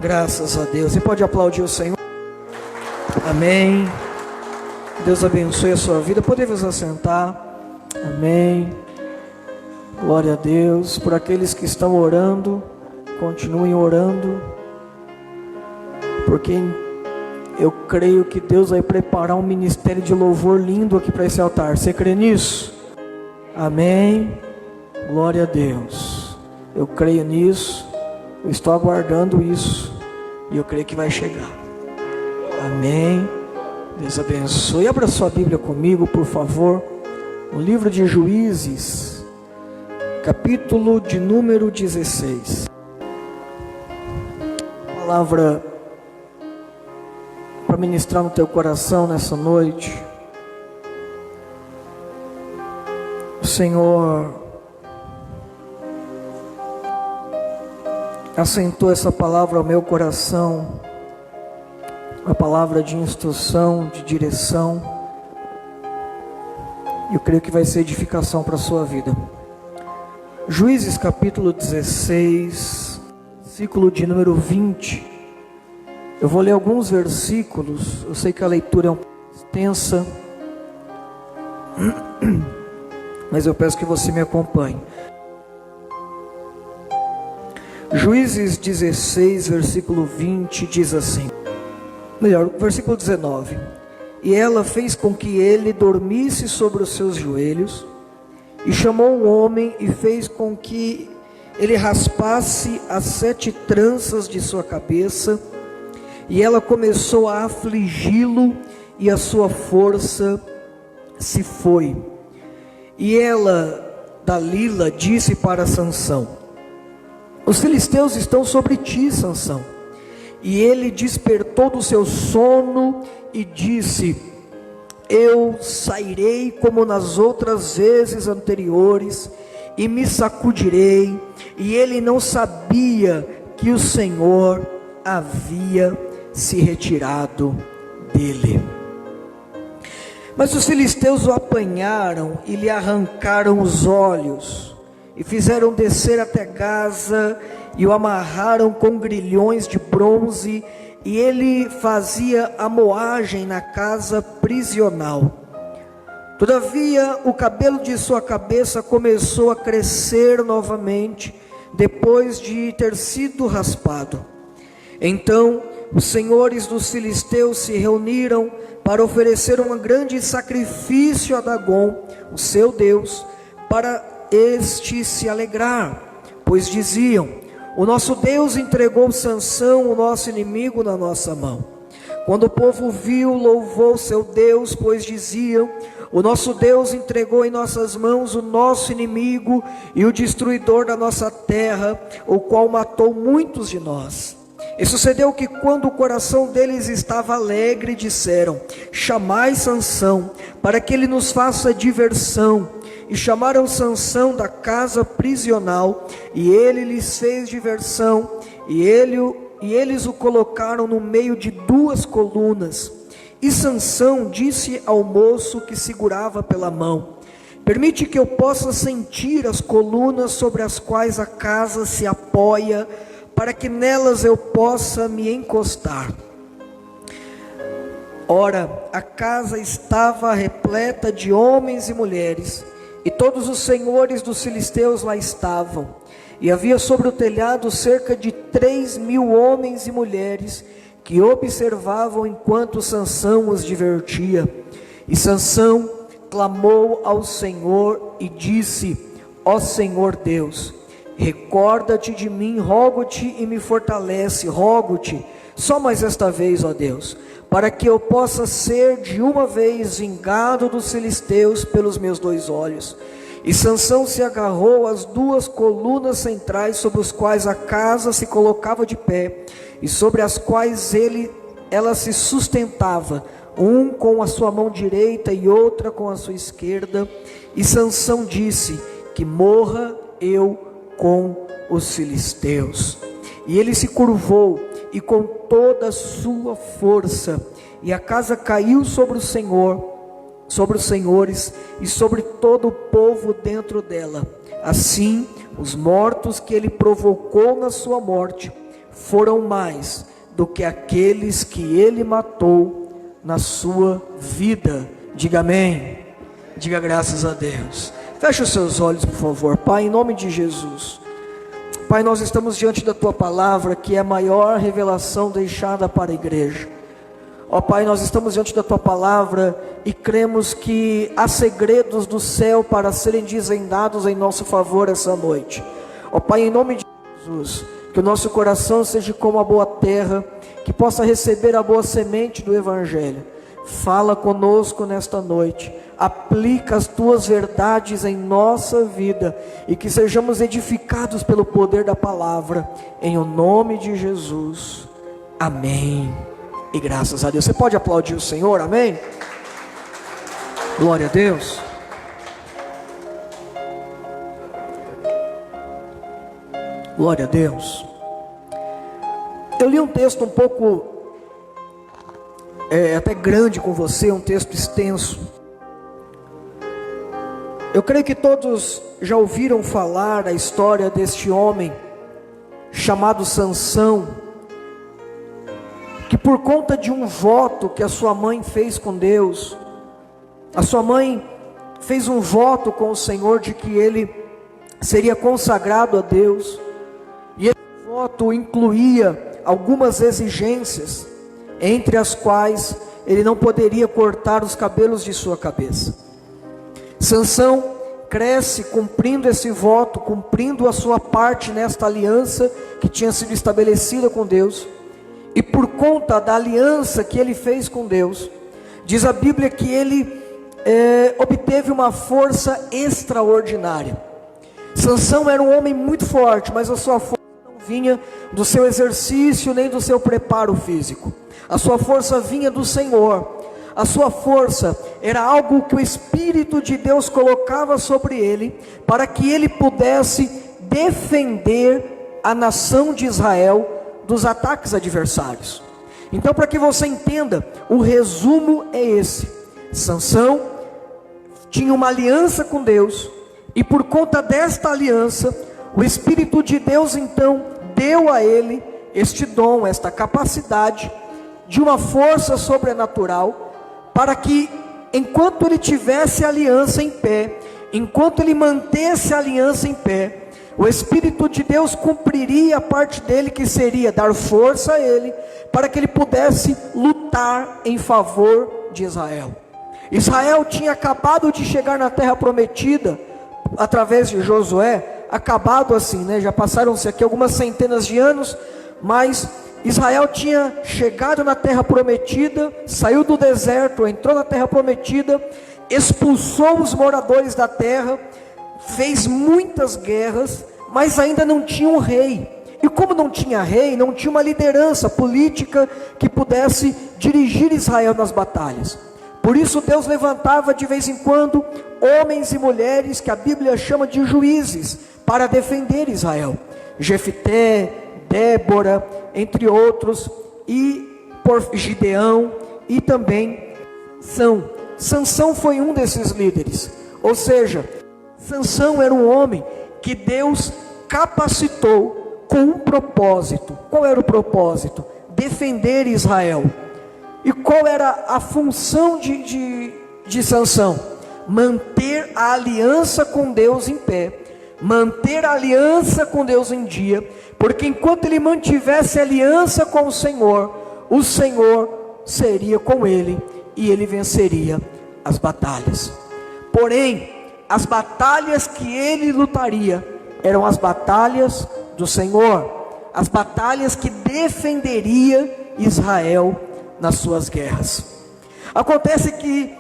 Graças a Deus. Você pode aplaudir o Senhor? Amém. Deus abençoe a sua vida. Podemos assentar. Amém. Glória a Deus. Por aqueles que estão orando, continuem orando, porque eu creio que Deus vai preparar um ministério de louvor lindo aqui para esse altar. Você crê nisso? Amém. Glória a Deus. Eu creio nisso. Eu estou aguardando isso e eu creio que vai chegar. Amém. Deus abençoe. Abra sua Bíblia comigo, por favor, no livro de Juízes, capítulo de número 16. Palavra para ministrar no teu coração nessa noite. O Senhor assentou essa palavra ao meu coração, uma palavra de instrução, de direção. Eu creio que vai ser edificação para a sua vida. Juízes capítulo 16, versículo de número 20. Eu vou ler alguns versículos. Eu sei que a leitura é um pouco extensa, mas eu peço que você me acompanhe. Juízes 16, versículo 20, diz assim, versículo 19: E ela fez com que ele dormisse sobre os seus joelhos, e chamou um homem, e fez com que ele raspasse as 7 tranças de sua cabeça, e ela começou a afligi-lo, e a sua força se foi. E ela, Dalila, disse para Sansão: Os filisteus estão sobre ti, Sansão. E ele despertou do seu sono e disse: Eu sairei como nas outras vezes anteriores e me sacudirei. E ele não sabia que o Senhor havia se retirado dele. Mas os filisteus o apanharam e lhe arrancaram os olhos, e fizeram descer até Gaza, e o amarraram com grilhões de bronze, e ele fazia a moagem na casa prisional. Todavia o cabelo de sua cabeça começou a crescer novamente, depois de ter sido raspado. Então os senhores dos filisteus se reuniram para oferecer um grande sacrifício a Dagom, o seu Deus, para este se alegrar, pois diziam: O nosso Deus entregou Sansão, o nosso inimigo, na nossa mão. Quando o povo viu, louvou seu Deus, pois diziam: O nosso Deus entregou em nossas mãos o nosso inimigo e o destruidor da nossa terra, o qual matou muitos de nós. E sucedeu que, quando o coração deles estava alegre, disseram: Chamai Sansão, para que ele nos faça diversão. E chamaram Sansão da casa prisional, e ele lhes fez diversão, e eles o colocaram no meio de 2 colunas. E Sansão disse ao moço que segurava pela mão: Permite que eu possa sentir as colunas sobre as quais a casa se apoia, para que nelas eu possa me encostar. Ora, a casa estava repleta de homens e mulheres, e todos os senhores dos filisteus lá estavam. E havia sobre o telhado cerca de 3.000 homens e mulheres, que observavam enquanto Sansão os divertia. E Sansão clamou ao Senhor e disse: Ó Senhor Deus, recorda-te de mim, rogo-te, e me fortalece, rogo-te, só mais esta vez, ó Deus, para que eu possa ser de uma vez vingado dos filisteus pelos meus 2 olhos. E Sansão se agarrou às 2 colunas centrais, sobre as quais a casa se colocava de pé, e sobre as quais ela se sustentava, um com a sua mão direita e outra com a sua esquerda. E Sansão disse: Que morra eu com os filisteus. E ele se curvou, e com toda a sua força, e a casa caiu sobre o Senhor, sobre os senhores e sobre todo o povo dentro dela. Assim, os mortos que ele provocou na sua morte foram mais do que aqueles que ele matou na sua vida. Diga amém. Diga graças a Deus. Feche os seus olhos, por favor. Pai, em nome de Jesus. Pai, nós estamos diante da tua palavra, que é a maior revelação deixada para a igreja. Ó Pai, nós estamos diante da tua palavra e cremos que há segredos do céu para serem desvendados em nosso favor essa noite. Ó Pai, em nome de Jesus, que o nosso coração seja como a boa terra, que possa receber a boa semente do Evangelho. Fala conosco nesta noite, aplica as tuas verdades em nossa vida e que sejamos edificados pelo poder da palavra, em o nome de Jesus. Amém. E graças a Deus. Você pode aplaudir o Senhor, amém? Glória a Deus. Glória a Deus. Eu li um texto um pouco até grande com você, um texto extenso. Eu creio que todos já ouviram falar a história deste homem chamado Sansão, que por conta de um voto que a sua mãe fez com Deus, a sua mãe fez um voto com o Senhor de que ele seria consagrado a Deus, e esse voto incluía algumas exigências, entre as quais ele não poderia cortar os cabelos de sua cabeça. Sansão cresce cumprindo esse voto, cumprindo a sua parte nesta aliança que tinha sido estabelecida com Deus. E por conta da aliança que ele fez com Deus, diz a Bíblia que ele obteve uma força extraordinária. Sansão era um homem muito forte, mas a sua força não vinha do seu exercício nem do seu preparo físico. A sua força vinha do Senhor. A sua força era algo que o Espírito de Deus colocava sobre ele, para que ele pudesse defender a nação de Israel dos ataques adversários. Então, para que você entenda, o resumo é esse: Sansão tinha uma aliança com Deus, e por conta desta aliança, o Espírito de Deus então deu a ele este dom, esta capacidade de uma força sobrenatural, para que enquanto ele tivesse a aliança em pé, enquanto ele mantesse a aliança em pé, o Espírito de Deus cumpriria a parte dele, que seria dar força a ele, para que ele pudesse lutar em favor de Israel. Israel tinha acabado de chegar na terra prometida, através de Josué, acabado assim, já passaram-se aqui algumas centenas de anos, mas Israel tinha chegado na terra prometida, saiu do deserto, entrou na terra prometida, expulsou os moradores da terra, fez muitas guerras, mas ainda não tinha um rei. E como não tinha rei, não tinha uma liderança política que pudesse dirigir Israel nas batalhas. Por isso Deus levantava de vez em quando homens e mulheres que a Bíblia chama de juízes, para defender Israel. Jefté, Débora, entre outros, e por Gideão, e também Sansão foi um desses líderes. Ou seja, Sansão era um homem que Deus capacitou com um propósito. Qual era o propósito? Defender Israel. E qual era a função de Sansão? Manter a aliança com Deus em pé, manter a aliança com Deus em dia, porque enquanto ele mantivesse a aliança com o Senhor seria com ele, e ele venceria as batalhas. Porém, as batalhas que ele lutaria eram as batalhas do Senhor, as batalhas que defenderia Israel nas suas guerras. Acontece que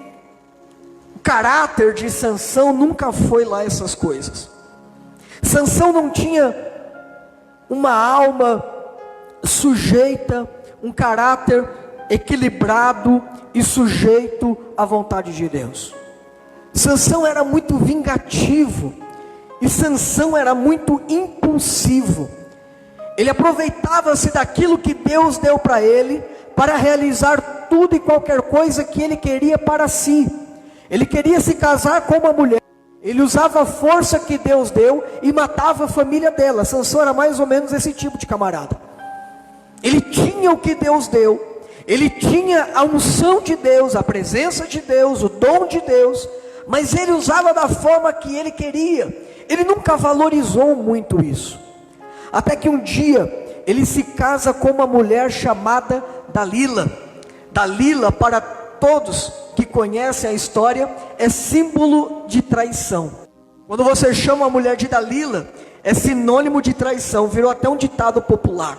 o caráter de Sansão nunca foi lá essas coisas. Sansão não tinha uma alma sujeita, um caráter equilibrado e sujeito à vontade de Deus. Sansão era muito vingativo, e Sansão era muito impulsivo. Ele aproveitava-se daquilo que Deus deu para ele, para realizar tudo e qualquer coisa que ele queria para si. Ele queria se casar com uma mulher, ele usava a força que Deus deu e matava a família dela. Sansão era mais ou menos esse tipo de camarada. ele tinha o que Deus deu, ele tinha a unção de Deus, a presença de Deus, o dom de Deus, mas ele usava da forma que ele queria. Ele nunca valorizou muito isso, até que um dia ele se casa com uma mulher chamada Dalila. Dalila, para todos que conhecem a história, é símbolo de traição. Quando você chama a mulher de Dalila, é sinônimo de traição, virou até um ditado popular.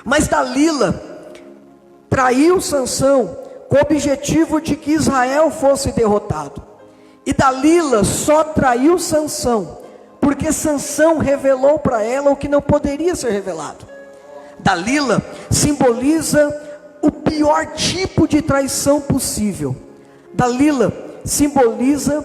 Mas Dalila traiu Sansão com o objetivo de que Israel fosse derrotado. E Dalila só traiu Sansão porque Sansão revelou para ela o que não poderia ser revelado. Dalila simboliza o pior tipo de traição possível. Dalila simboliza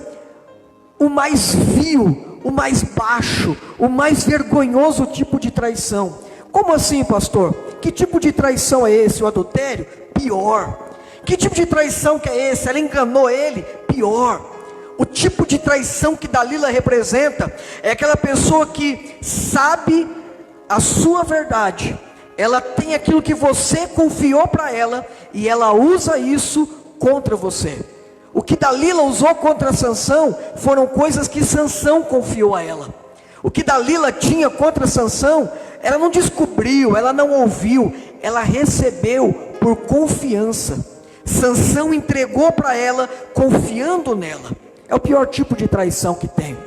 o mais vil, o mais baixo, o mais vergonhoso tipo de traição. Como assim, pastor? Que tipo de traição é esse? O adultério? Pior. Que tipo de traição que é esse? Ela enganou ele? Pior. O tipo de traição que Dalila representa é aquela pessoa que sabe a sua verdade, ela tem aquilo que você confiou para ela e ela usa isso contra você. O que Dalila usou contra Sansão foram coisas que Sansão confiou a ela. O que Dalila tinha contra Sansão, ela não descobriu, ela não ouviu, ela recebeu por confiança. Sansão entregou para ela confiando nela. É o pior tipo de traição que tem.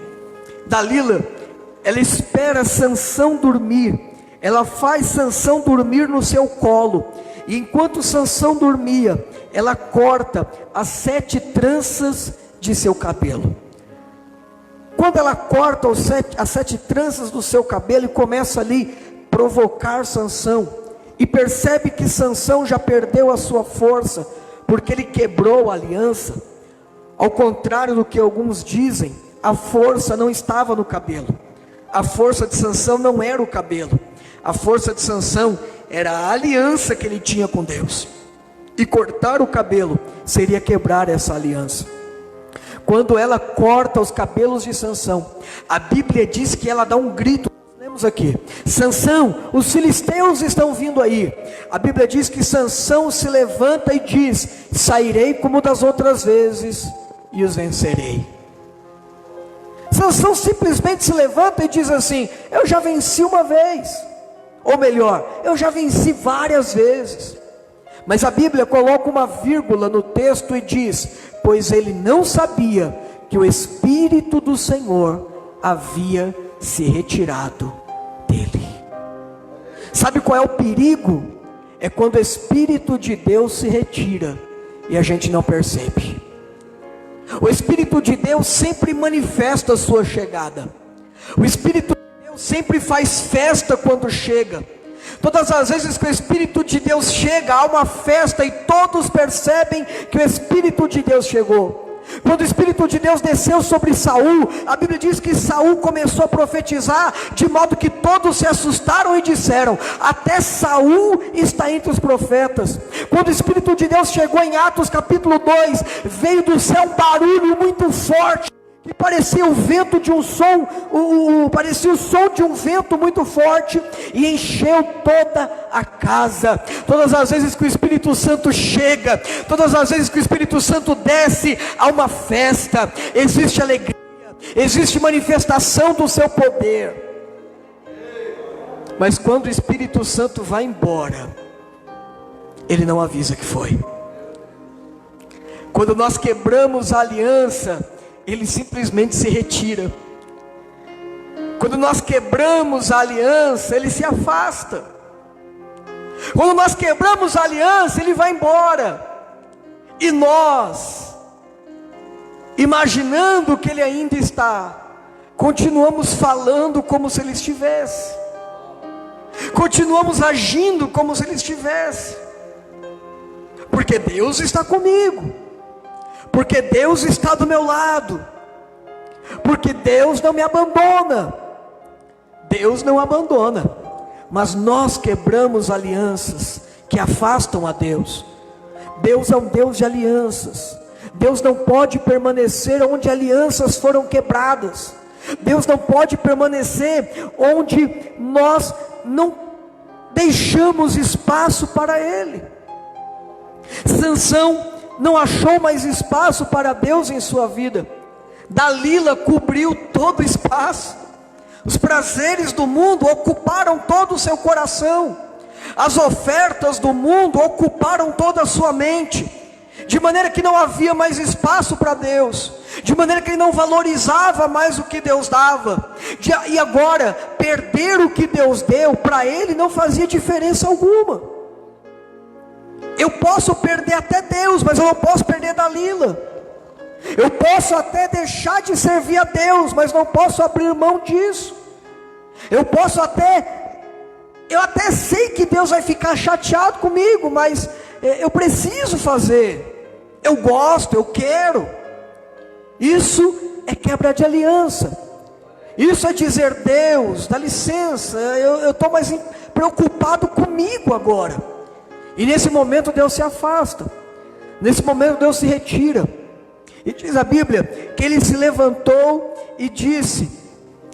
Dalila, ela espera Sansão dormir, ela faz Sansão dormir no seu colo, e enquanto Sansão dormia, ela corta as 7 tranças de seu cabelo. Quando ela corta as 7 tranças do seu cabelo e começa ali provocar Sansão, e percebe que Sansão já perdeu a sua força, porque ele quebrou a aliança. Ao contrário do que alguns dizem, a força não estava no cabelo. A força de Sansão não era o cabelo. A força de Sansão era a aliança que ele tinha com Deus. E cortar o cabelo seria quebrar essa aliança. Quando ela corta os cabelos de Sansão, a Bíblia diz que ela dá um grito. Lemos aqui: Sansão, os filisteus estão vindo aí. A Bíblia diz que Sansão se levanta e diz: sairei como das outras vezes e os vencerei. Sansão simplesmente se levanta e diz assim: eu já venci uma vez, ou melhor, eu já venci várias vezes. Mas a Bíblia coloca uma vírgula no texto e diz: pois ele não sabia que o Espírito do Senhor havia se retirado dele. Sabe qual é o perigo? É quando o Espírito de Deus se retira e a gente não percebe. O Espírito de Deus sempre manifesta a sua chegada. O Espírito de Deus sempre faz festa quando chega. Todas as vezes que o Espírito de Deus chega, há uma festa e todos percebem que o Espírito de Deus chegou. Quando o Espírito de Deus desceu sobre Saul, a Bíblia diz que Saul começou a profetizar, de modo que todos se assustaram e disseram: até Saul está entre os profetas. Quando o Espírito de Deus chegou em Atos capítulo 2, veio do céu um barulho muito forte, que parecia o vento de um som, parecia o som de um vento muito forte, e encheu toda a casa. Todas as vezes que o Espírito Santo chega, todas as vezes que o Espírito Santo desce, há uma festa, existe alegria, existe manifestação do seu poder. Mas quando o Espírito Santo vai embora, ele não avisa que foi. Quando nós quebramos a aliança, ele simplesmente se retira. Quando nós quebramos a aliança, ele se afasta. Quando nós quebramos a aliança, ele vai embora. E nós, imaginando que ele ainda está, continuamos falando como se ele estivesse, continuamos agindo como se ele estivesse, porque Deus está comigo, porque Deus está do meu lado, porque Deus não me abandona. Deus não abandona, mas nós quebramos alianças que afastam a Deus. Deus é um Deus de alianças. Deus não pode permanecer onde alianças foram quebradas. Deus não pode permanecer onde nós não deixamos espaço para ele. Sansão não achou mais espaço para Deus em sua vida. Dalila cobriu todo o espaço. Os prazeres do mundo ocuparam todo o seu coração. As ofertas do mundo ocuparam toda a sua mente, de maneira que não havia mais espaço para Deus, de maneira que ele não valorizava mais o que Deus dava. E agora, perder o que Deus deu, para ele não fazia diferença alguma. Eu posso perder até Deus, mas eu não posso perder Dalila. Eu posso até deixar de servir a Deus, mas não posso abrir mão disso. Eu até sei que Deus vai ficar chateado comigo, mas eu preciso fazer. Eu gosto, eu quero. Isso é quebra de aliança. Isso é dizer: Deus, dá licença, eu estou mais preocupado comigo agora. E nesse momento Deus se afasta. Nesse momento Deus se retira. E diz a Bíblia que ele se levantou e disse: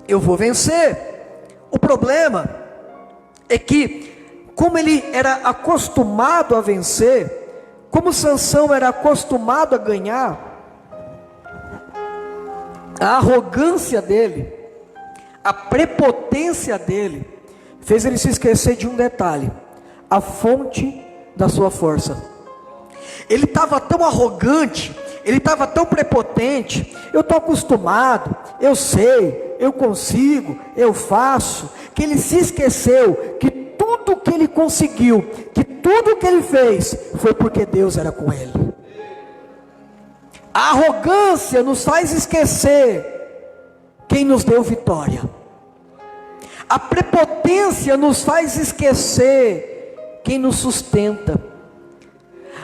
eu vou vencer. O problema é que, como ele era acostumado a vencer, como Sansão era acostumado a ganhar, a arrogância dele, a prepotência dele, fez ele se esquecer de um detalhe: a fonte da sua força. Ele estava tão arrogante, ele estava tão prepotente: eu estou acostumado, eu sei, eu consigo, eu faço, que ele se esqueceu que tudo que ele conseguiu, que tudo que ele fez, foi porque Deus era com ele. A arrogância nos faz esquecer quem nos deu vitória. A prepotência nos faz esquecer quem nos sustenta.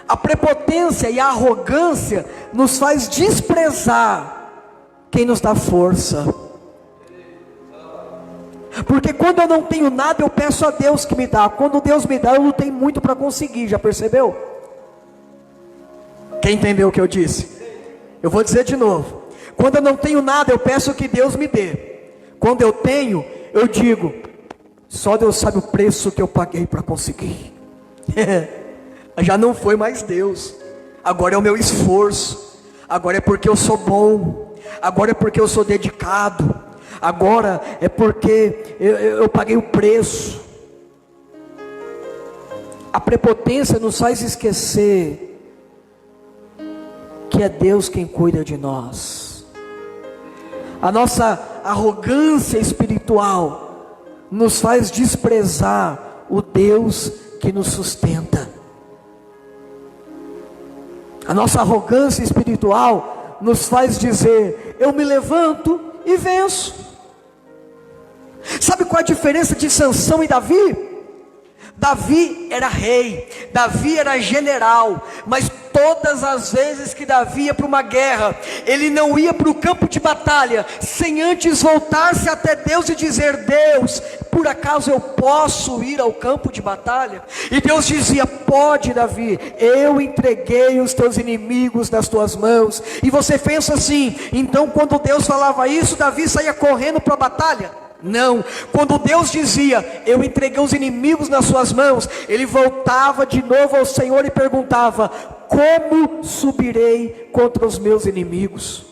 A prepotência e a arrogância nos faz desprezar quem nos dá força. Porque quando eu não tenho nada, eu peço a Deus que me dá. Quando Deus me dá, eu não tenho muito para conseguir. Já percebeu? Quem entendeu o que eu disse? Eu vou dizer de novo: quando eu não tenho nada, eu peço que Deus me dê. Quando eu tenho, eu digo: só Deus sabe o preço que eu paguei para conseguir. Já não foi mais Deus, agora é o meu esforço, agora é porque eu sou bom, agora é porque eu sou dedicado, agora é porque eu paguei o preço. A prepotência nos faz esquecer que é Deus quem cuida de nós. A nossa arrogância espiritual nos faz desprezar o Deus que nos sustenta. A nossa arrogância espiritual nos faz dizer: eu me levanto e venço. Sabe qual é a diferença de Sansão e Davi? Davi era rei, Davi era general, mas todas as vezes que Davi ia para uma guerra, ele não ia para o campo de batalha sem antes voltar-se até Deus e dizer: Deus, por acaso eu posso ir ao campo de batalha? E Deus dizia: pode, Davi, eu entreguei os teus inimigos nas tuas mãos. E você pensa assim: então quando Deus falava isso, Davi saía correndo para a batalha? Não, quando Deus dizia: eu entreguei os inimigos nas suas mãos, ele voltava de novo ao Senhor e perguntava: como subirei contra os meus inimigos?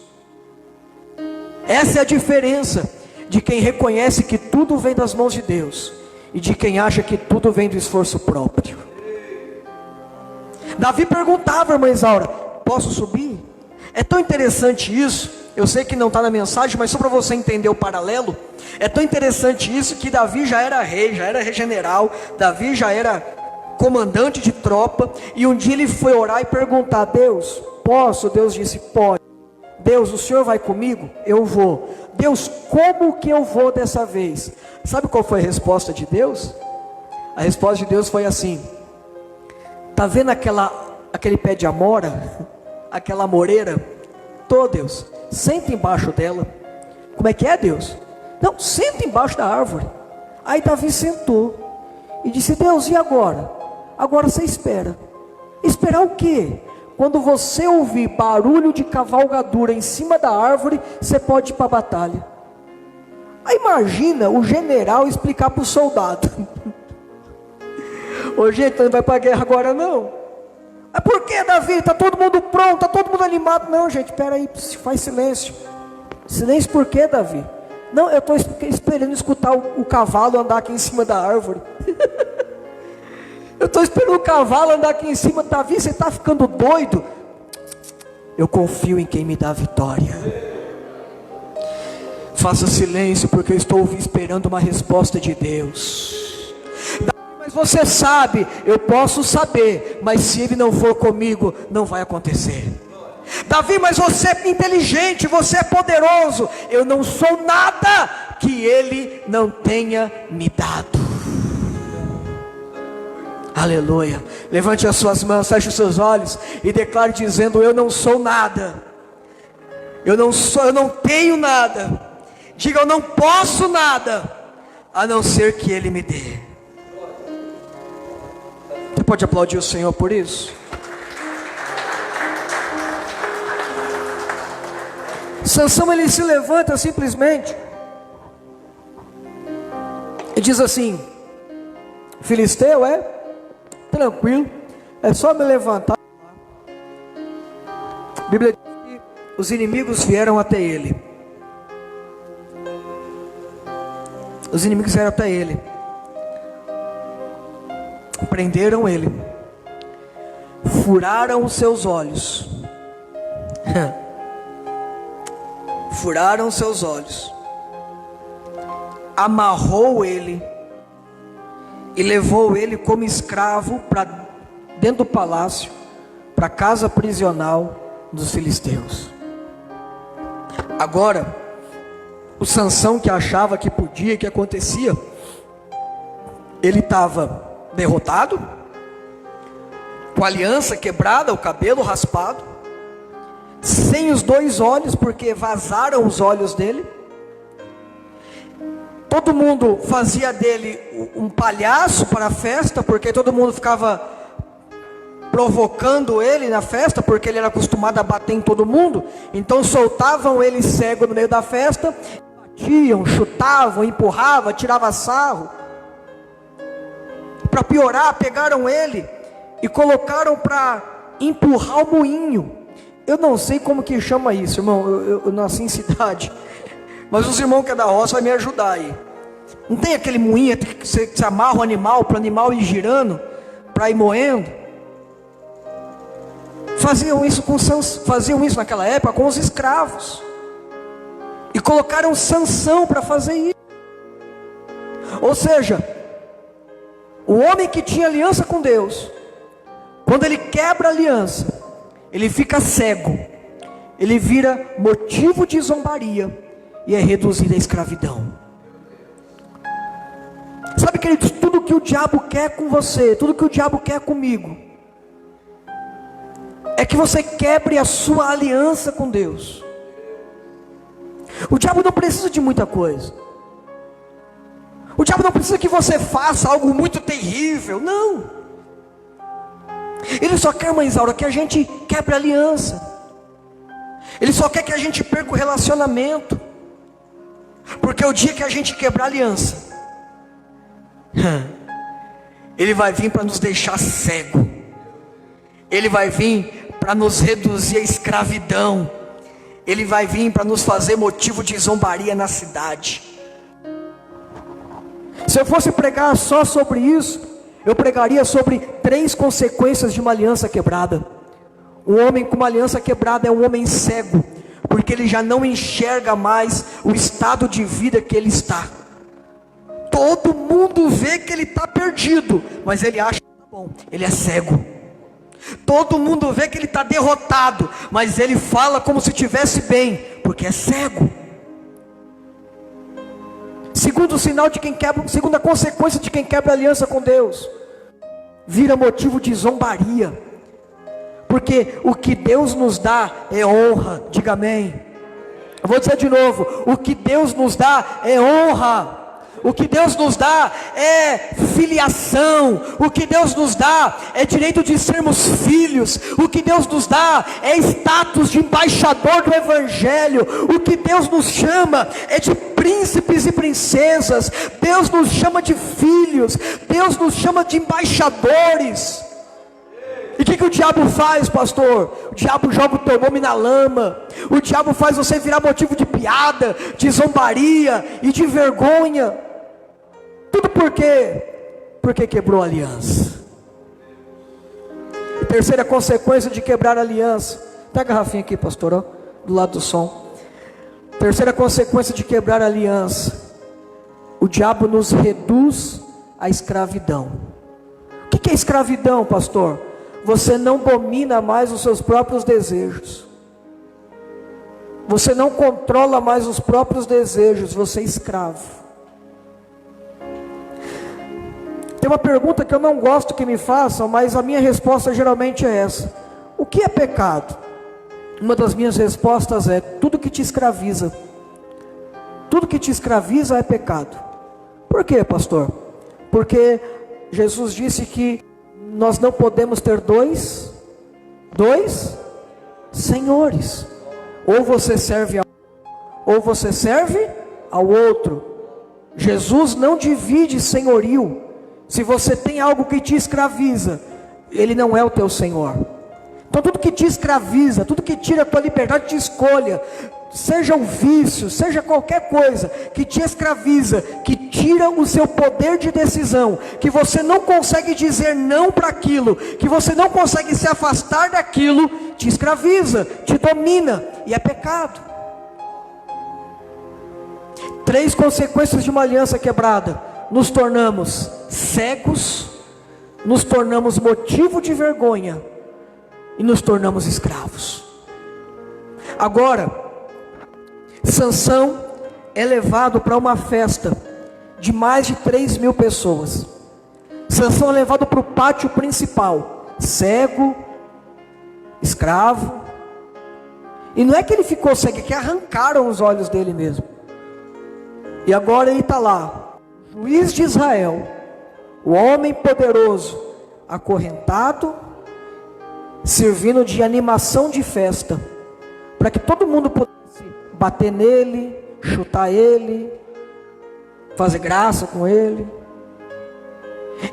Essa é a diferença de quem reconhece que tudo vem das mãos de Deus e de quem acha que tudo vem do esforço próprio. Davi perguntava, irmã Isaura: posso subir? É tão interessante isso. Eu sei que não está na mensagem, mas só para você entender o paralelo. É tão interessante isso que Davi já era rei, já era general, Davi já era comandante de tropa. E um dia ele foi orar e perguntar: Deus, posso? Deus disse: pode. Deus, o Senhor vai comigo? Eu vou. Deus, como que eu vou dessa vez? Sabe qual foi a resposta de Deus? A resposta de Deus foi assim: está vendo aquele pé de amora? Aquela amoreira? Tô, Deus, senta embaixo dela. Como é que é, Deus? Não, senta embaixo da árvore. Aí Davi sentou e disse: Deus, e agora? Agora você espera. Esperar o quê? Quando você ouvir barulho de cavalgadura em cima da árvore, você pode ir para a batalha. Aí imagina o general explicar para o soldado: Ô gente, não vai para a guerra agora não. Mas por que, Davi? Está todo mundo pronto, está todo mundo animado. Não, gente, espera aí, faz silêncio. Silêncio por quê, Davi? Não, eu estou esperando escutar o cavalo andar aqui em cima da árvore. Eu estou esperando o cavalo andar aqui em cima. Davi, você está ficando doido? Eu confio em quem me dá a vitória. Faça silêncio, porque eu estou esperando uma resposta de Deus. Mas você sabe, eu posso saber, mas se Ele não for comigo, não vai acontecer. Davi, mas você é inteligente, você é poderoso. Eu não sou nada que Ele não tenha me dado. Aleluia. Levante as suas mãos, feche os seus olhos e declare dizendo: eu não sou nada. Eu não tenho nada. Diga: eu não posso nada, a não ser que Ele me dê. Você pode aplaudir o Senhor por isso? Sansão, ele se levanta simplesmente e diz assim: Filisteu, tranquilo, é só me levantar. A Bíblia diz que os inimigos vieram até ele. Os inimigos vieram até ele, prenderam ele, furaram os seus olhos. Furaram seus olhos, amarrou ele e levou ele como escravo para dentro do palácio, para a casa prisional dos filisteus. Agora, o Sansão, que achava que podia, que acontecia, ele estava derrotado, com a aliança quebrada, o cabelo raspado, sem os dois olhos, porque vazaram os olhos dele. Todo mundo fazia dele um palhaço para a festa, porque todo mundo ficava provocando ele na festa, porque ele era acostumado a bater em todo mundo. Então soltavam ele cego no meio da festa, batiam, chutavam, empurravam, tiravam sarro. Para piorar, pegaram ele e colocaram para empurrar o moinho. Eu não sei como que chama isso, irmão. Eu nasci em cidade, mas os irmãos que é da roça vai me ajudar aí. Não tem aquele moinho que você amarra o animal, para o animal ir girando, para ir moendo? Faziam isso naquela época com os escravos. E colocaram Sansão para fazer isso. Ou seja, o homem que tinha aliança com Deus, quando ele quebra a aliança, ele fica cego, ele vira motivo de zombaria e é reduzido à escravidão. Sabe, queridos, tudo que o diabo quer com você, tudo que o diabo quer comigo, é que você quebre a sua aliança com Deus. O diabo não precisa de muita coisa. O diabo não precisa que você faça algo muito terrível, não. Ele só quer, mãe Isaura, que a gente quebre a aliança. Ele só quer que a gente perca o relacionamento. Porque o dia que a gente quebrar a aliança, ele vai vir para nos deixar cego. Ele vai vir para nos reduzir à escravidão. Ele vai vir para nos fazer motivo de zombaria na cidade. Se eu fosse pregar só sobre isso, eu pregaria sobre 3 consequências de uma aliança quebrada. Um homem com uma aliança quebrada é um homem cego, porque ele já não enxerga mais o estado de vida que ele está. Todo mundo vê que ele está perdido, mas ele acha que está bom, ele é cego. Todo mundo vê que ele está derrotado, mas ele fala como se estivesse bem, porque é cego. Segundo sinal de quem quebra, segunda consequência de quem quebra a aliança com Deus, vira motivo de zombaria. Porque o que Deus nos dá é honra. Diga amém. Eu vou dizer de novo: o que Deus nos dá é honra. O que Deus nos dá é filiação. O que Deus nos dá é direito de sermos filhos. O que Deus nos dá é status de embaixador do Evangelho. O que Deus nos chama é de príncipes e princesas. Deus nos chama de filhos. Deus nos chama de embaixadores. E o que o diabo faz, pastor? O diabo joga o teu nome na lama. O diabo faz você virar motivo de piada, de zombaria e de vergonha. Tudo por quê? Porque quebrou a aliança. E terceira consequência de quebrar a aliança. Tá a garrafinha aqui, pastor, ó, do lado do som. Terceira consequência de quebrar a aliança. O diabo nos reduz à escravidão. O que é escravidão, pastor? Você não domina mais os seus próprios desejos. Você não controla mais os próprios desejos. Você é escravo. Tem uma pergunta que eu não gosto que me façam, mas a minha resposta geralmente é essa: o que é pecado? Uma das minhas respostas é: tudo que te escraviza. Tudo que te escraviza é pecado. Por quê, pastor? Porque Jesus disse que nós não podemos ter dois senhores. Ou você serve ou você serve ao outro. Jesus não divide senhorio. Se você tem algo que te escraviza, ele não é o teu Senhor. Então tudo que te escraviza, tudo que tira a tua liberdade de escolha, seja um vício, seja qualquer coisa que te escraviza, que tira o seu poder de decisão, que você não consegue dizer não para aquilo, que você não consegue se afastar daquilo, te escraviza, te domina, e é pecado. 3 consequências de uma aliança quebrada: nos tornamos cegos, nos tornamos motivo de vergonha e nos tornamos escravos. Agora, Sansão é levado para uma festa de mais de 3.000 pessoas. Sansão é levado para o pátio principal, cego, escravo. E não é que ele ficou cego, é que arrancaram os olhos dele mesmo. E agora ele está lá, juiz de Israel, o homem poderoso, acorrentado, servindo de animação de festa, para que todo mundo pudesse bater nele, chutar ele, fazer graça com ele.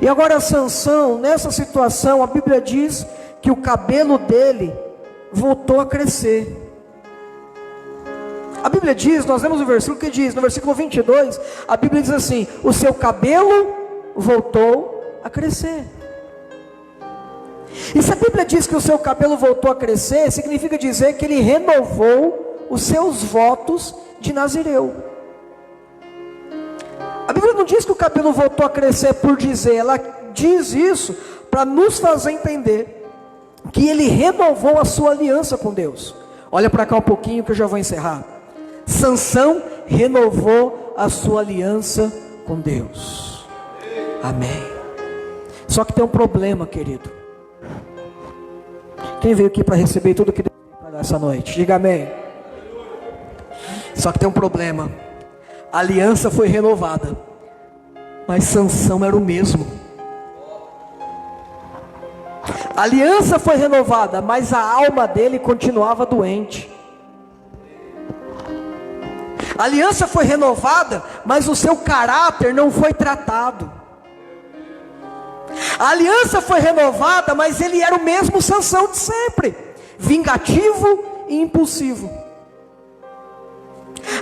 E agora Sansão, nessa situação, a Bíblia diz que o cabelo dele voltou a crescer. A Bíblia diz, nós lemos o versículo que diz, no versículo 22, a Bíblia diz assim: o seu cabelo voltou a crescer. E se a Bíblia diz que o seu cabelo voltou a crescer, significa dizer que ele renovou os seus votos de Nazireu. A Bíblia não diz que o cabelo voltou a crescer por dizer, ela diz isso para nos fazer entender que ele renovou a sua aliança com Deus. Olha para cá um pouquinho que eu já vou encerrar. Sansão renovou a sua aliança com Deus. Amém. Só que tem um problema, querido. Quem veio aqui para receber tudo que Deus tem para dar essa noite? Diga amém. Só que tem um problema. A aliança foi renovada, mas Sansão era o mesmo. A aliança foi renovada, mas a alma dele continuava doente. A aliança foi renovada, mas o seu caráter não foi tratado. A aliança foi renovada, mas ele era o mesmo Sansão de sempre, vingativo e impulsivo.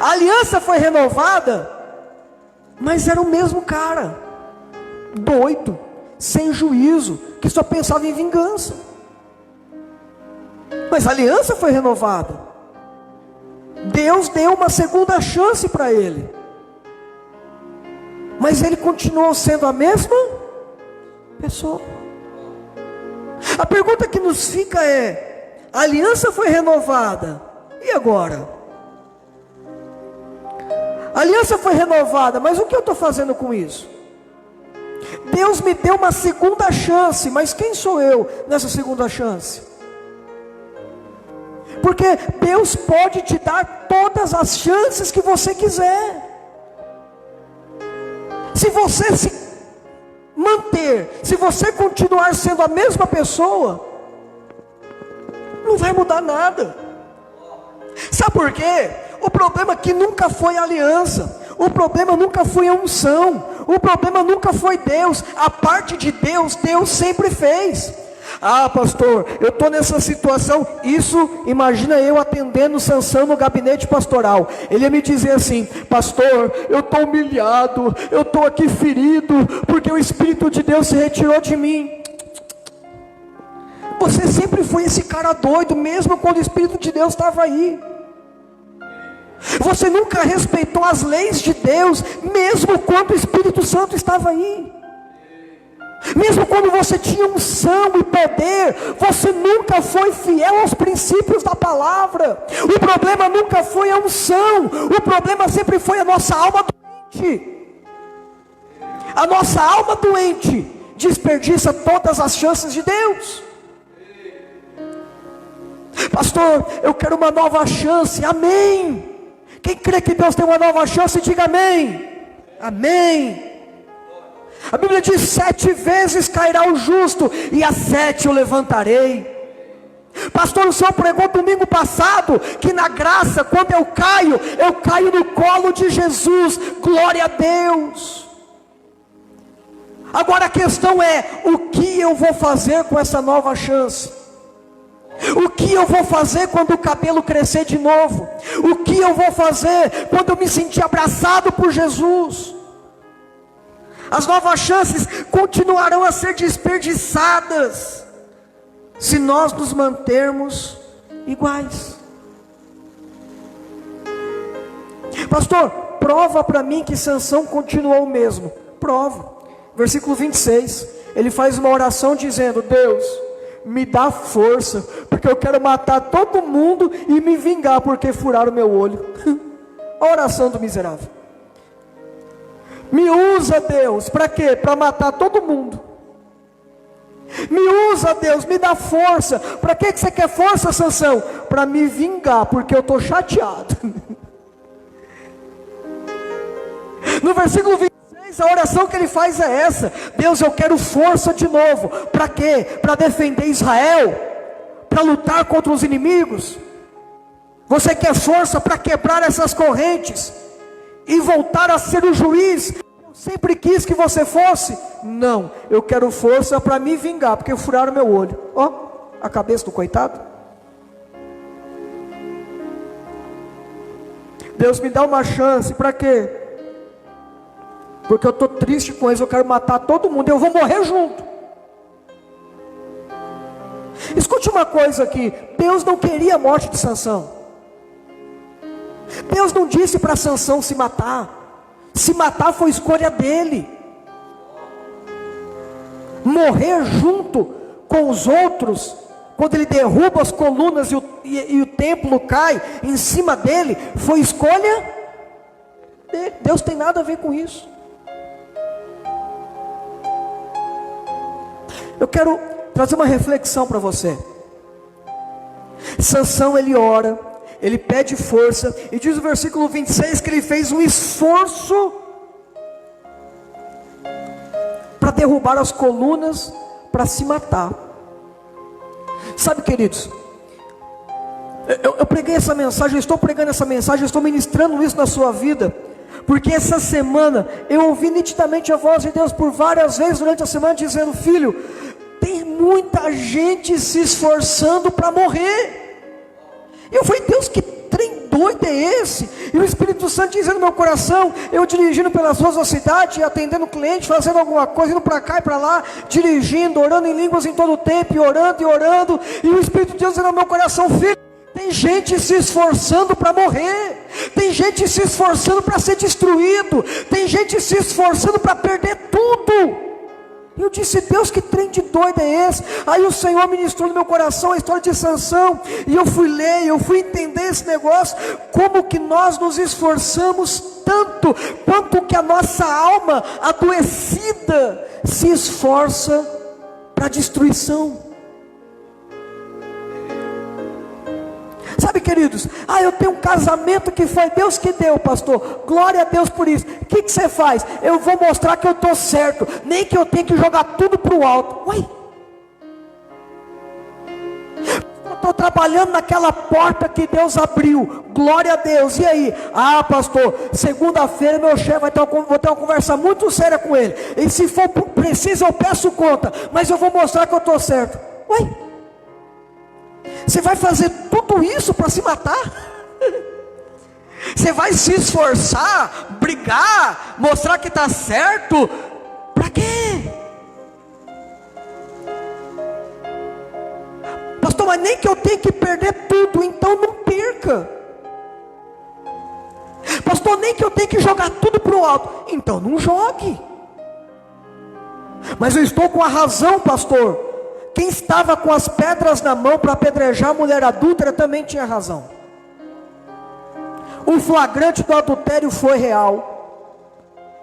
A aliança foi renovada, mas era o mesmo cara, doido, sem juízo, que só pensava em vingança. Mas a aliança foi renovada. Deus deu uma segunda chance para ele, mas ele continuou sendo a mesma pessoa. A pergunta que nos fica é: a aliança foi renovada, e agora? A aliança foi renovada, mas o que eu estou fazendo com isso? Deus me deu uma segunda chance, mas quem sou eu nessa segunda chance? Porque Deus pode te dar todas as chances que você quiser. se você se manter, se você continuar sendo a mesma pessoa, não vai mudar nada. Sabe por quê? O problema aqui nunca foi a aliança, o problema nunca foi a unção, o problema nunca foi Deus. A parte de Deus, Deus sempre fez. Ah, pastor, eu estou nessa situação. Isso, imagina eu atendendo Sansão no gabinete pastoral. Ele ia me dizer assim: pastor, eu estou humilhado, eu estou aqui ferido, porque o Espírito de Deus se retirou de mim. Você sempre foi esse cara doido, mesmo quando o Espírito de Deus estava aí. Você nunca respeitou as leis de Deus, mesmo quando o Espírito Santo estava aí. Mesmo quando você tinha unção e poder, você nunca foi fiel aos princípios da palavra. O problema nunca foi a unção, o problema sempre foi a nossa alma doente. A nossa alma doente desperdiça todas as chances de Deus. Pastor, eu quero uma nova chance. Amém. Quem crê que Deus tem uma nova chance, diga amém. Amém. A Bíblia diz: 7 vezes cairá o justo, e às 7 eu levantarei. Pastor, o senhor pregou domingo passado que na graça, quando eu caio no colo de Jesus. Glória a Deus. Agora a questão é: o que eu vou fazer com essa nova chance? O que eu vou fazer quando o cabelo crescer de novo? O que eu vou fazer quando eu me sentir abraçado por Jesus? As novas chances continuarão a ser desperdiçadas se nós nos mantermos iguais. Pastor, prova para mim que Sansão continuou o mesmo. Prova. Versículo 26, ele faz uma oração dizendo: Deus, me dá força, porque eu quero matar todo mundo e me vingar porque furaram meu olho. A oração do miserável. Me usa, Deus, para quê? Para matar todo mundo. Me usa, Deus, me dá força. Para que você quer força, Sansão? Para me vingar, porque eu estou chateado. No versículo 26, a oração que ele faz é essa: Deus, eu quero força de novo. Para quê? Para defender Israel, para lutar contra os inimigos. Você quer força para quebrar essas correntes e voltar a ser o juiz que eu sempre quis que você fosse? Não, eu quero força para me vingar, porque furaram meu olho. Ó, a cabeça do coitado. Deus, me dá uma chance. Para quê? Porque eu estou triste com eles, eu quero matar todo mundo, eu vou morrer junto. Escute uma coisa aqui: Deus não queria a morte de Sansão. Deus não disse para Sansão se matar. Se matar foi escolha dele. Morrer junto com os outros, quando ele derruba as colunas e o templo cai em cima dele, foi escolha dele. Deus tem nada a ver com isso. Eu quero trazer uma reflexão para você. Sansão, ele ora, ele pede força, e diz o versículo 26 que ele fez um esforço para derrubar as colunas, para se matar. Sabe, queridos, eu preguei essa mensagem, eu estou pregando essa mensagem, eu estou ministrando isso na sua vida, porque essa semana eu ouvi nitidamente a voz de Deus por várias vezes durante a semana dizendo: filho, tem muita gente se esforçando para morrer. Eu falei: Deus, que trem doido é esse? E o Espírito Santo dizendo no meu coração, eu dirigindo pelas ruas da cidade, atendendo cliente, fazendo alguma coisa, indo para cá e para lá, dirigindo, orando em línguas em todo o tempo, e orando, e o Espírito de Deus dizendo no meu coração: filho, tem gente se esforçando para morrer, tem gente se esforçando para ser destruído, tem gente se esforçando para perder tudo. E eu disse: Deus, que trem de doido é esse? Aí o Senhor ministrou no meu coração a história de Sansão, e eu fui ler, eu fui entender esse negócio, como que nós nos esforçamos tanto, quanto que a nossa alma adoecida se esforça para destruição. Sabe, queridos? Eu tenho um casamento que foi Deus que deu, pastor. Glória a Deus por isso. O que você faz? Eu vou mostrar que eu estou certo, nem que eu tenha que jogar tudo para o alto. Uai, eu estou trabalhando naquela porta que Deus abriu, glória a Deus. E aí? Pastor, segunda-feira meu chefe vou ter uma conversa muito séria com ele, e se for preciso eu peço conta, mas eu vou mostrar que eu estou certo. Uai, você vai fazer tudo isso para se matar? Você vai se esforçar, brigar, mostrar que está certo, para quê? Pastor, mas nem que eu tenha que perder tudo, então não perca. Pastor, nem que eu tenha que jogar tudo para o alto, então não jogue. Mas eu estou com a razão, pastor. Quem estava com as pedras na mão para apedrejar a mulher adúltera também tinha razão. O flagrante do adultério foi real.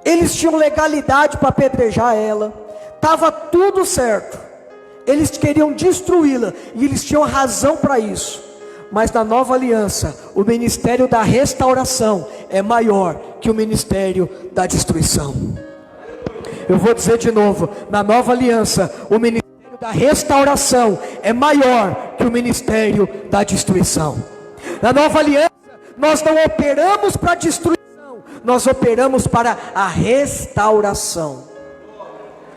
Eles tinham legalidade para apedrejar ela. Estava tudo certo. Eles queriam destruí-la e eles tinham razão para isso. Mas na nova aliança, o ministério da restauração é maior que o ministério da destruição. Eu vou dizer de novo, na nova aliança, o ministério da restauração é maior que o ministério da destruição. Na nova aliança, nós não operamos para a destruição, nós operamos para a restauração.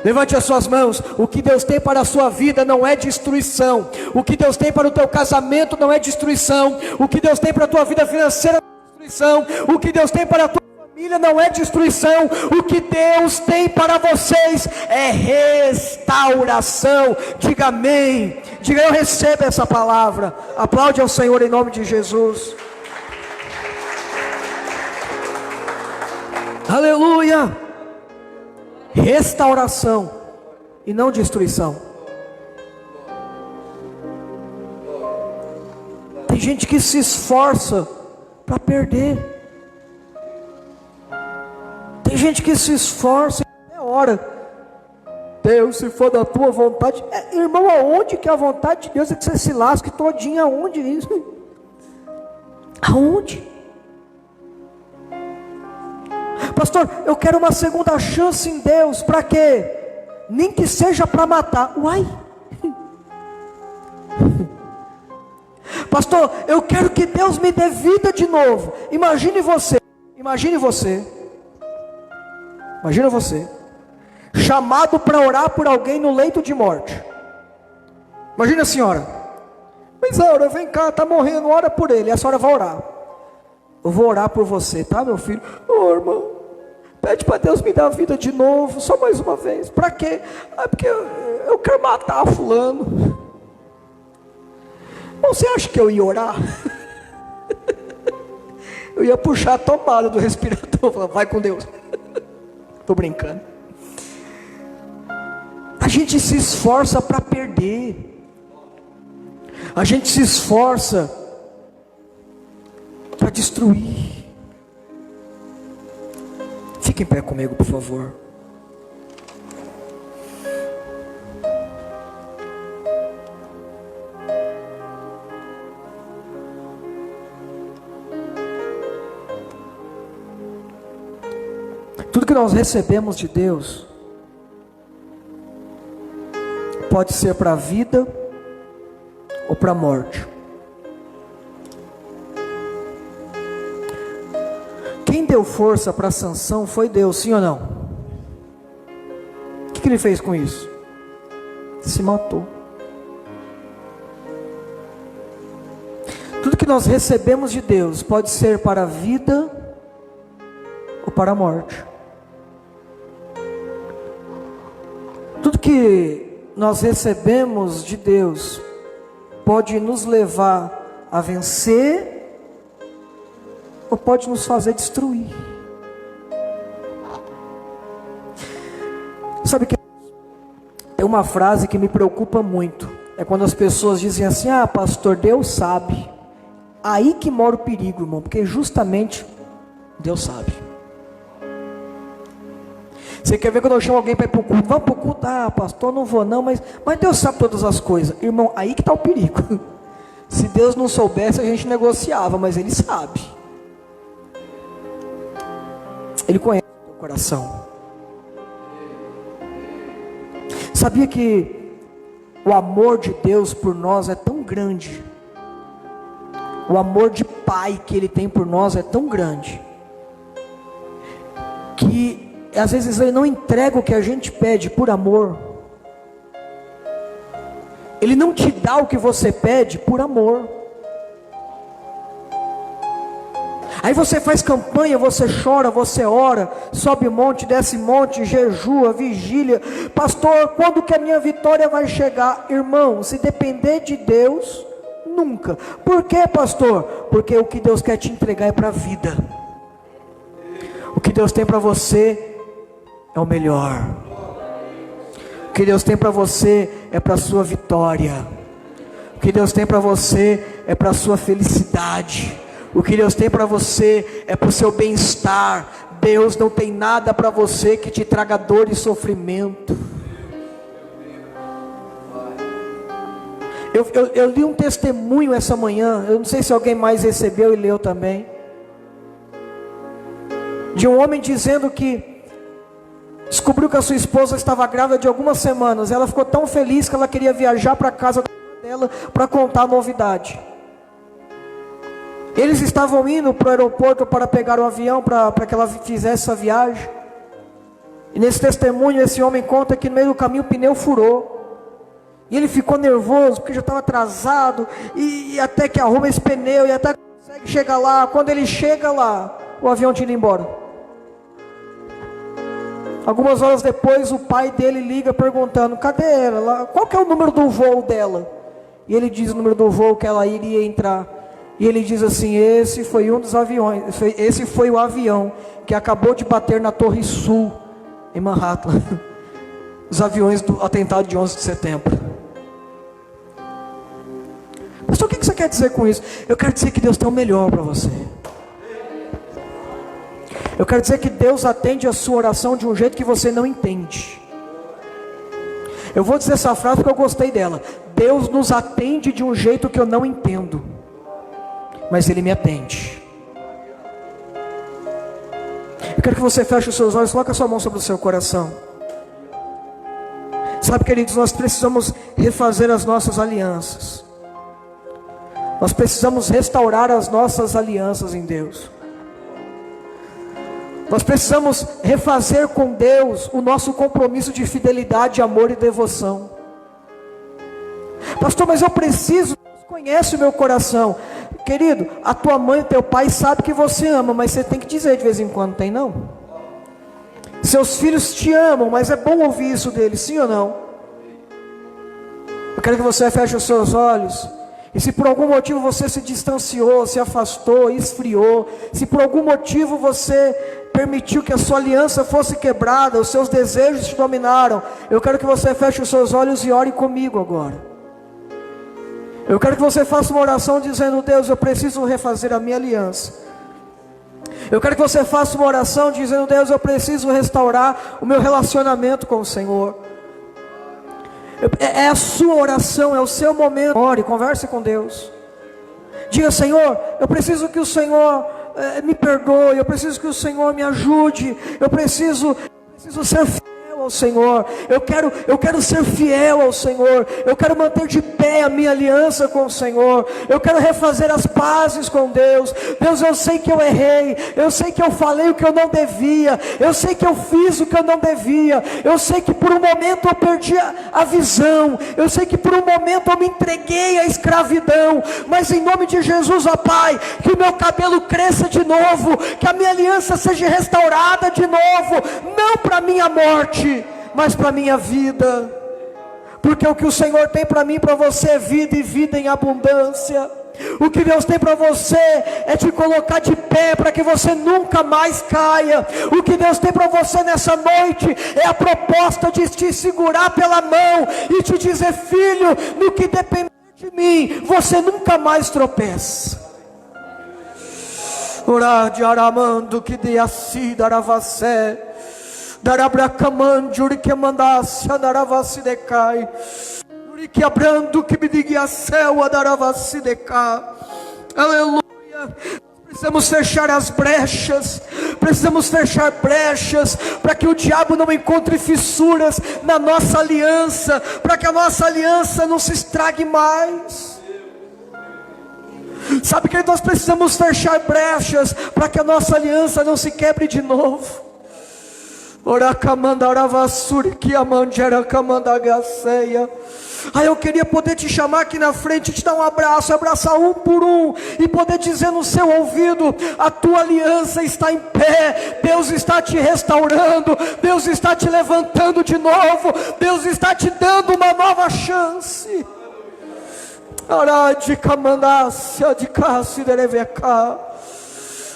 Levante as suas mãos. O que Deus tem para a sua vida não é destruição. O que Deus tem para o teu casamento não é destruição. O que Deus tem para a tua vida financeira não é destruição. O que Deus tem para a tua família não é destruição. O que Deus tem para vocês é restauração. Diga amém. Diga, eu recebo essa palavra. Aplaude ao Senhor em nome de Jesus. Aleluia. Restauração e não destruição. Tem gente que se esforça para perder. Tem gente que se esforça e ora. Deus, se for da tua vontade. Irmão, aonde que é a vontade de Deus é que você se lasque todinho? Aonde isso? Aonde? Pastor, eu quero uma segunda chance em Deus. Para quê? Nem que seja para matar. Uai. Pastor, eu quero que Deus me dê vida de novo. Imagine você, chamado para orar por alguém no leito de morte. Imagina a senhora. Mas Aura, vem cá, está morrendo, ora por ele. E a senhora vai orar. Eu vou orar por você, tá, meu filho? Irmão, pede para Deus me dar vida de novo, só mais uma vez. Para quê? Porque eu quero matar fulano. Você acha que eu ia orar? Eu ia puxar a tomada do respirador, falar, vai com Deus. Estou brincando. A gente se esforça para perder. A gente se esforça para destruir. Fique em pé comigo, por favor. Tudo que nós recebemos de Deus pode ser para a vida ou para a morte. Quem deu força para Sansão foi Deus, sim ou não? O que ele fez com isso? Se matou. Tudo que nós recebemos de Deus pode ser para a vida ou para a morte. Tudo que nós recebemos de Deus pode nos levar a vencer ou pode nos fazer destruir. Sabe que tem uma frase que me preocupa muito. É quando as pessoas dizem assim: ah, pastor, Deus sabe. Aí que mora o perigo, irmão, porque justamente Deus sabe. Você quer ver quando eu chamo alguém para ir para o culto? Vamos para o culto? Ah, pastor, não vou não, mas Deus sabe todas as coisas. Irmão, aí que está o perigo. Se Deus não soubesse, a gente negociava, mas Ele sabe. Ele conhece o teu coração. Sabia que o amor de Deus por nós é tão grande, o amor de Pai que Ele tem por nós é tão grande, que às vezes Ele não entrega o que a gente pede por amor. Ele não te dá o que você pede por amor. Aí você faz campanha, você chora, você ora, sobe monte, desce monte, jejua, vigília. Pastor, quando que a minha vitória vai chegar? Irmão, se depender de Deus, nunca. Por quê, pastor? Porque o que Deus quer te entregar é para a vida. O que Deus tem para você é o melhor. O que Deus tem para você é para a sua vitória. O que Deus tem para você é para a sua felicidade. O que Deus tem para você é para o seu bem-estar. Deus não tem nada para você que te traga dor e sofrimento. Eu li um testemunho essa manhã, eu não sei se alguém mais recebeu e leu também, de um homem dizendo que descobriu que a sua esposa estava grávida de algumas semanas. Ela ficou tão feliz que ela queria viajar para a casa dela para contar a novidade. Eles estavam indo para o aeroporto para pegar o avião, para que ela fizesse essa viagem. E nesse testemunho, esse homem conta que no meio do caminho o pneu furou. E ele ficou nervoso, porque já estava atrasado. E até que arruma esse pneu, e até que consegue chegar lá. Quando ele chega lá, o avião tinha ido embora. Algumas horas depois, o pai dele liga perguntando: cadê ela? Qual que é o número do voo dela? E ele diz o número do voo que ela iria entrar. E ele diz assim: esse foi um dos aviões, esse foi o avião que acabou de bater na Torre Sul, em Manhattan. Os aviões do atentado de 11 de setembro. Pastor, o que você quer dizer com isso? Eu quero dizer que Deus tem o melhor para você. Eu quero dizer que Deus atende a sua oração de um jeito que você não entende. Eu vou dizer essa frase porque eu gostei dela. Deus nos atende de um jeito que eu não entendo, mas Ele me atende. Eu quero que você feche os seus olhos, coloque a sua mão sobre o seu coração. Sabe, queridos, nós precisamos refazer as nossas alianças. Nós precisamos restaurar as nossas alianças em Deus. Nós precisamos refazer com Deus o nosso compromisso de fidelidade, amor e devoção. Pastor, mas eu preciso, Deus conhece o meu coração. Querido, a tua mãe e teu pai sabem que você ama, mas você tem que dizer de vez em quando, tem não? Seus filhos te amam, mas é bom ouvir isso deles, sim ou não? Eu quero que você feche os seus olhos. E se por algum motivo você se distanciou, se afastou, esfriou, se por algum motivo você permitiu que a sua aliança fosse quebrada, os seus desejos te dominaram, eu quero que você feche os seus olhos e ore comigo agora. Eu quero que você faça uma oração dizendo: Deus, eu preciso refazer a minha aliança. Eu quero que você faça uma oração dizendo: Deus, eu preciso restaurar o meu relacionamento com o Senhor. É a sua oração, é o seu momento. Ore, converse com Deus. Diga: Senhor, eu preciso que o Senhor me perdoe. Eu preciso que o Senhor me ajude. Eu preciso ser fiel ao Senhor. Eu quero ser fiel ao Senhor. Eu quero manter de pé a minha aliança com o Senhor. Eu quero refazer as pazes com Deus. Deus, eu sei que eu errei. Eu sei que eu falei o que eu não devia. Eu sei que eu fiz o que eu não devia. Eu sei que por um momento eu perdi a visão. Eu sei que por um momento eu me entreguei à escravidão. Mas em nome de Jesus, ó Pai, que o meu cabelo cresça de novo. Que a minha aliança seja restaurada de novo. Não para minha morte, mas para a minha vida. Porque o que o Senhor tem para mim e para você é vida, e vida em abundância. O que Deus tem para você é te colocar de pé para que você nunca mais caia. O que Deus tem para você nessa noite é a proposta de te segurar pela mão e te dizer: filho, no que depender de mim, você nunca mais tropeça. Orar de aramando que de assim daravacé. que abrando que me diga céu a dar a vacidecar. Aleluia. Precisamos fechar as brechas, precisamos fechar brechas, para que o diabo não encontre fissuras na nossa aliança, para que a nossa aliança não se estrague mais. Sabe que nós precisamos fechar brechas, para que a nossa aliança não se quebre de novo. Eu queria poder te chamar aqui na frente, te dar um abraço, abraçar um por um, e poder dizer no seu ouvido: a tua aliança está em pé, Deus está te restaurando, Deus está te levantando de novo, Deus está te dando uma nova chance.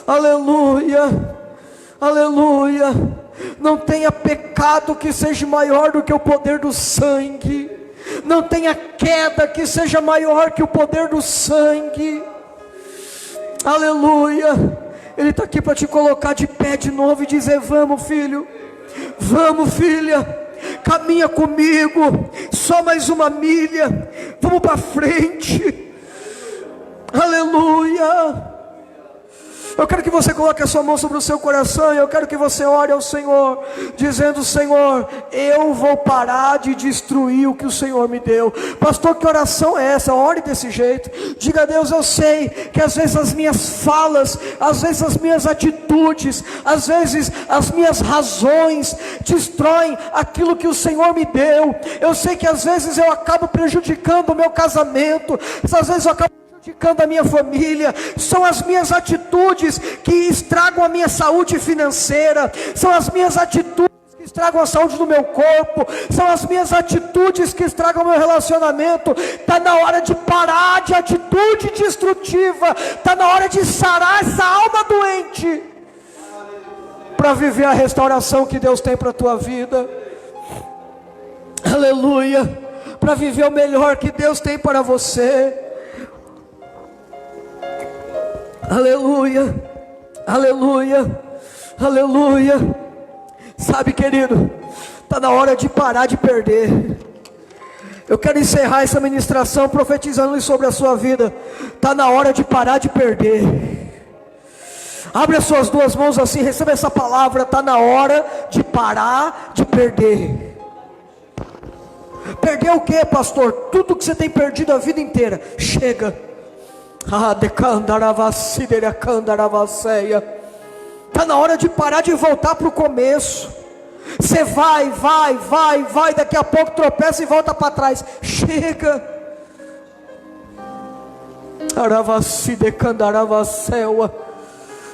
Aleluia, aleluia. Não tenha pecado que seja maior do que o poder do sangue. Não tenha queda que seja maior que o poder do sangue. Aleluia. Ele está aqui para te colocar de pé de novo e dizer: vamos, filho, vamos, filha, caminha comigo, só mais uma milha, vamos para frente. Aleluia. Eu quero que você coloque a sua mão sobre o seu coração, e eu quero que você ore ao Senhor, dizendo: Senhor, eu vou parar de destruir o que o Senhor me deu. Pastor, que oração é essa? Ore desse jeito. Diga a Deus: eu sei que às vezes as minhas falas, às vezes as minhas atitudes, às vezes as minhas razões destroem aquilo que o Senhor me deu. Eu sei que às vezes eu acabo prejudicando o meu casamento, às vezes eu acabo prejudicando a minha família. São as minhas atitudes que estragam a minha saúde financeira, são as minhas atitudes que estragam a saúde do meu corpo, são as minhas atitudes que estragam o meu relacionamento. Está na hora de parar de atitude destrutiva, está na hora de sarar essa alma doente, para viver a restauração que Deus tem para a tua vida. Aleluia. Para viver o melhor que Deus tem para você. Aleluia, aleluia, aleluia. Sabe, querido, está na hora de parar de perder. Eu quero encerrar essa ministração profetizando isso sobre a sua vida. Está na hora de parar de perder. Abre as suas duas mãos assim, receba essa palavra. Está na hora de parar de perder. Perder o que, pastor? Tudo que você tem perdido a vida inteira. Chega. Está na hora de parar de voltar para o começo. Você vai, daqui a pouco tropeça e volta para trás. Chega.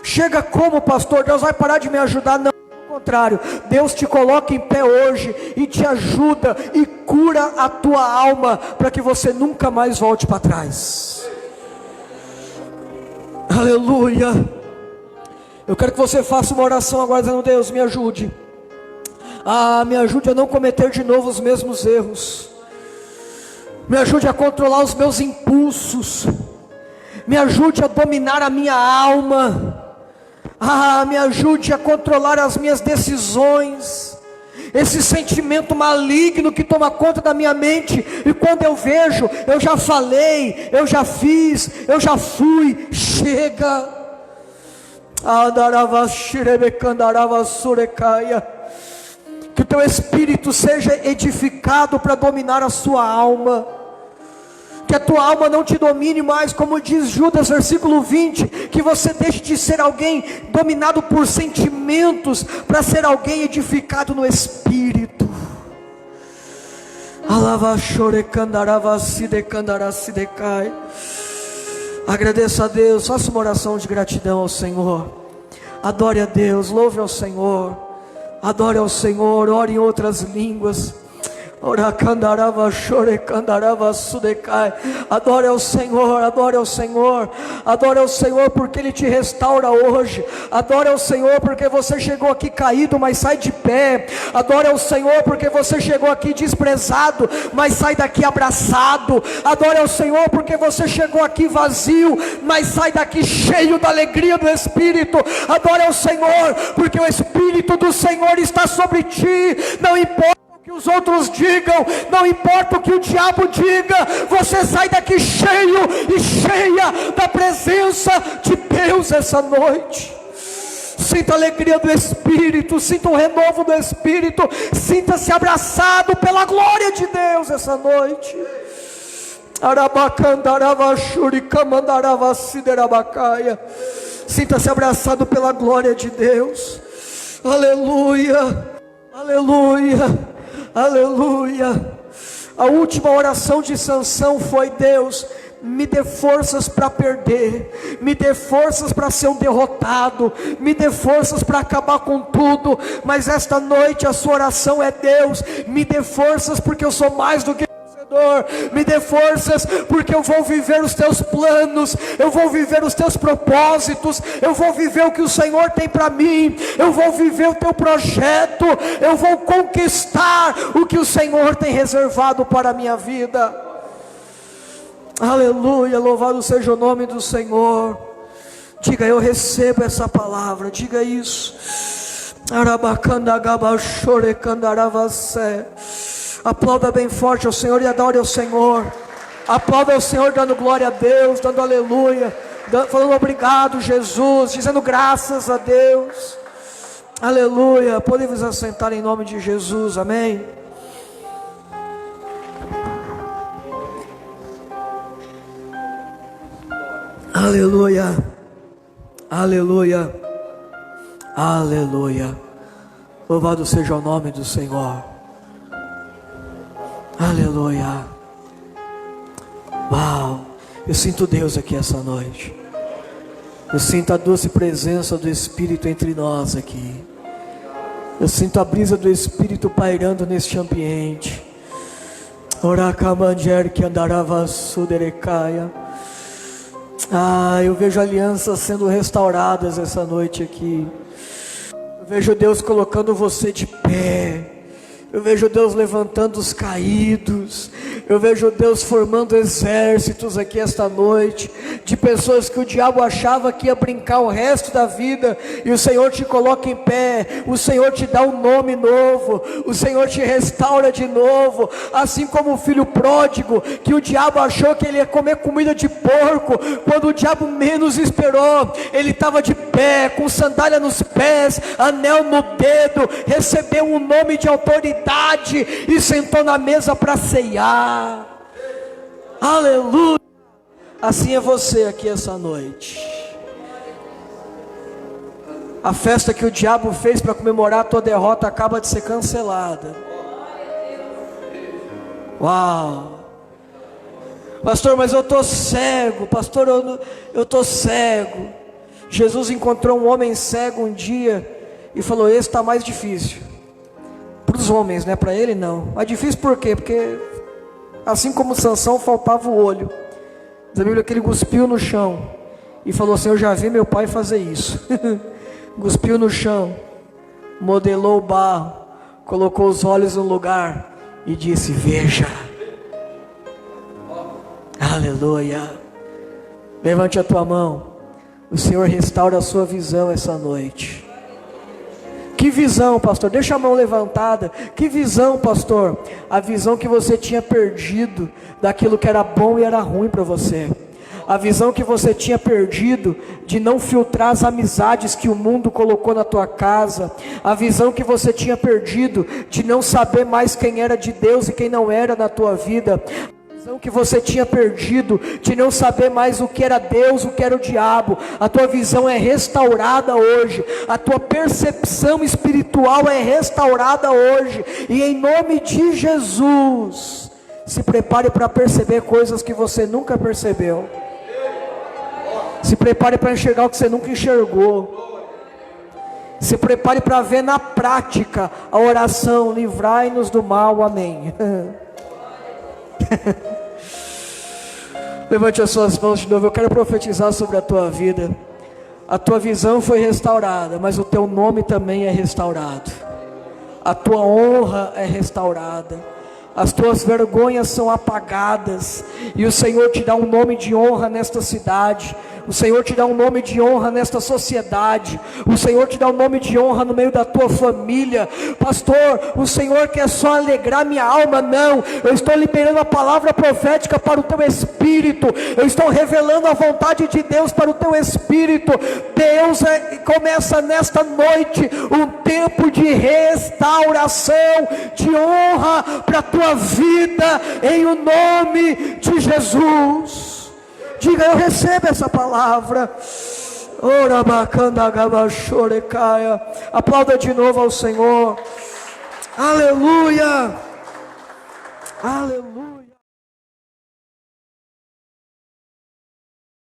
Chega como, pastor? Deus vai parar de me ajudar? Não, ao contrário, Deus te coloca em pé hoje e te ajuda e cura a tua alma, para que você nunca mais volte para trás. Aleluia. Eu quero que você faça uma oração agora dizendo: Deus, me ajude. Me ajude a não cometer de novo os mesmos erros. Me ajude a controlar os meus impulsos. Me ajude a dominar a minha alma. Me ajude a controlar as minhas decisões. Esse sentimento maligno que toma conta da minha mente, e quando eu vejo, eu já falei, eu já fiz, eu já fui. Chega. Que o teu espírito seja edificado para dominar a sua alma. Que a tua alma não te domine mais, como diz Judas, versículo 20, que você deixe de ser alguém dominado por sentimentos, para ser alguém edificado no Espírito. Agradeça a Deus, faça uma oração de gratidão ao Senhor. Adore a Deus, louve ao Senhor, adore ao Senhor, ore em outras línguas. Adore ao Senhor, adore ao Senhor, adore ao Senhor, porque Ele te restaura hoje. Adore ao Senhor porque você chegou aqui caído, mas sai de pé. Adore ao Senhor porque você chegou aqui desprezado, mas sai daqui abraçado. Adore ao Senhor porque você chegou aqui vazio, mas sai daqui cheio da alegria do Espírito. Adore ao Senhor porque o Espírito do Senhor está sobre ti. Não importa o que os outros digam, não importa o que o diabo diga, você sai daqui cheio e cheia da presença de Deus essa noite. Sinta a alegria do Espírito, sinta o renovo do Espírito, sinta-se abraçado pela glória de Deus essa noite. Sinta-se abraçado pela glória de Deus. Aleluia, aleluia. Aleluia. A última oração de Sansão foi: Deus, me dê forças para perder, me dê forças para ser um derrotado, me dê forças para acabar com tudo. Mas esta noite a sua oração é: Deus, me dê forças porque eu sou mais do que me dê forças porque eu vou viver os teus planos, eu vou viver os teus propósitos, eu vou viver o que o Senhor tem para mim, eu vou viver o teu projeto, eu vou conquistar o que o Senhor tem reservado para a minha vida. Aleluia, louvado seja o nome do Senhor. Diga: eu recebo essa palavra, diga isso. Aplauda bem forte ao Senhor e adore ao Senhor. Aplauda ao Senhor dando glória a Deus, dando aleluia, falando obrigado Jesus, dizendo graças a Deus. Aleluia. Podemos assentar em nome de Jesus, amém. Aleluia, aleluia, aleluia. Louvado seja o nome do Senhor. Aleluia. Uau, eu sinto Deus aqui essa noite. Eu sinto a doce presença do Espírito entre nós aqui. Eu sinto a brisa do Espírito pairando neste ambiente. Orakamanjer que andarava suderecaia. Eu vejo alianças sendo restauradas essa noite aqui. Eu vejo Deus colocando você de pé. Eu vejo Deus levantando os caídos. Eu vejo Deus formando exércitos aqui esta noite, de pessoas que o diabo achava que ia brincar o resto da vida, e o Senhor te coloca em pé, o Senhor te dá um nome novo, o Senhor te restaura de novo, assim como o filho pródigo, que o diabo achou que ele ia comer comida de porco, quando o diabo menos esperou, ele estava de pé, com sandália nos pés, anel no dedo, recebeu um nome de autoridade, e sentou na mesa para ceiar. Aleluia. Assim é você aqui essa noite. A festa que o diabo fez para comemorar a tua derrota acaba de ser cancelada. Uau. Pastor, mas eu estou cego. Pastor, eu estou cego. Jesus encontrou um homem cego um dia e falou: esse está mais difícil. Para os homens, né? Para ele não. Mas difícil por quê? Porque assim como Sansão faltava o olho. Diz a Bíblia que ele cuspiu no chão e falou assim: eu já vi meu pai fazer isso. Cuspiu no chão, modelou o barro, colocou os olhos no lugar e disse: veja. Aleluia. Levante a tua mão. O Senhor restaura a sua visão essa noite. Que visão, pastor? Deixa a mão levantada. Que visão, pastor? A visão que você tinha perdido daquilo que era bom e era ruim para você. A visão que você tinha perdido de não filtrar as amizades que o mundo colocou na tua casa. A visão que você tinha perdido de não saber mais quem era de Deus e quem não era na tua vida. Que você tinha perdido de não saber mais o que era Deus, o que era o diabo. A tua visão é restaurada hoje, a tua percepção espiritual é restaurada hoje, e em nome de Jesus, se prepare para perceber coisas que você nunca percebeu. Se prepare para enxergar o que você nunca enxergou. Se prepare para ver na prática a oração: livrai-nos do mal, amém. Levante as suas mãos de novo. Eu quero profetizar sobre a tua vida. A tua visão foi restaurada, mas o teu nome também é restaurado. A tua honra é restaurada. As tuas vergonhas são apagadas, e o Senhor te dá um nome de honra nesta cidade. O Senhor te dá um nome de honra nesta sociedade. O Senhor te dá um nome de honra no meio da tua família. Pastor, o Senhor quer só alegrar minha alma? Não, eu estou liberando a palavra profética para o teu espírito. Eu estou revelando a vontade de Deus para o teu espírito. Deus começa nesta noite um tempo de restauração, de honra para a tua vida, em o nome de Jesus. Diga: eu recebo essa palavra. Aplauda de novo ao Senhor. Aleluia, aleluia.